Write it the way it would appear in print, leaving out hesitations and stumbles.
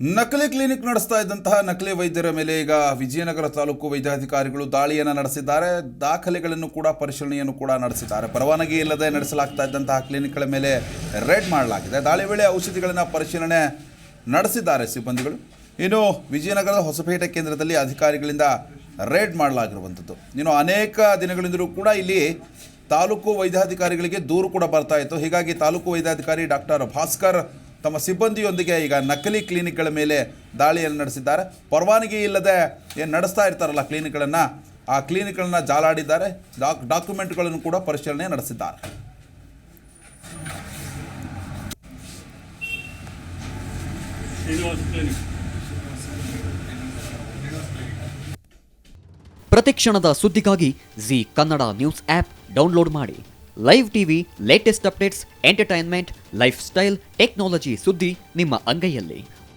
ನಕಲಿ ಕ್ಲಿನಿಕ್ ನಡೆಸ್ತಾ ಇದ್ದಂತಹ ನಕಲಿ ವೈದ್ಯರ ಮೇಲೆ ಈಗ ವಿಜಯನಗರ ತಾಲೂಕು ವೈದ್ಯಾಧಿಕಾರಿಗಳು ದಾಳಿಯನ್ನು ನಡೆಸಿದ್ದಾರೆ. ದಾಖಲೆಗಳನ್ನು ಕೂಡ ಪರಿಶೀಲನೆಯನ್ನು ಕೂಡ ನಡೆಸಿದ್ದಾರೆ. ಪರವಾನಗಿ ಇಲ್ಲದೆ ನಡೆಸಲಾಗ್ತಾ ಇದ್ದಂತಹ ಕ್ಲಿನಿಕ್ಗಳ ಮೇಲೆ ರೇಡ್ ಮಾಡಲಾಗಿದೆ. ದಾಳಿ ವೇಳೆ ಔಷಧಿಗಳನ್ನು ಪರಿಶೀಲನೆ ನಡೆಸಿದ್ದಾರೆ ಸಿಬ್ಬಂದಿಗಳು. ಇನ್ನು ವಿಜಯನಗರದ ಹೊಸಪೇಟೆ ಕೇಂದ್ರದಲ್ಲಿ ಅಧಿಕಾರಿಗಳಿಂದ ರೇಡ್ ಮಾಡಲಾಗಿರುವಂಥದ್ದು. ಇನ್ನು ಅನೇಕ ದಿನಗಳಿಂದಲೂ ಕೂಡ ಇಲ್ಲಿ ತಾಲೂಕು ವೈದ್ಯಾಧಿಕಾರಿಗಳಿಗೆ ದೂರು ಕೂಡ ಬರ್ತಾ ಇತ್ತು. ಹೀಗಾಗಿ ತಾಲೂಕು ವೈದ್ಯಾಧಿಕಾರಿ ಡಾಕ್ಟರ್ ಭಾಸ್ಕರ್ ತಮ್ಮ ಸಿಬ್ಬಂದಿಯೊಂದಿಗೆ ಈಗ ನಕಲಿ ಕ್ಲಿನಿಕ್ಗಳ ಮೇಲೆ ದಾಳಿಯನ್ನು ನಡೆಸಿದ್ದಾರೆ. ಪರವಾನಗಿ ಇಲ್ಲದೆ ಏನು ನಡೆಸ್ತಾ ಇರ್ತಾರಲ್ಲ ಕ್ಲಿನಿಕ್ಗಳನ್ನು, ಆ ಕ್ಲಿನಿಕ್ಗಳನ್ನು ಜಾಲಾಡಿದ್ದಾರೆ. ಡಾಕ್ಯುಮೆಂಟ್ಗಳನ್ನು ಕೂಡ ಪರಿಶೀಲನೆ ನಡೆಸಿದ್ದಾರೆ. ಪ್ರತಿಕ್ಷಣದ ಸುದ್ದಿಗಾಗಿ Zee Kannada news app download ಮಾಡಿ. Live TV, latest updates, entertainment, lifestyle, technology ಸುದ್ದಿ ನಿಮ್ಮ ಅಂಗೈಯಲ್ಲಿ.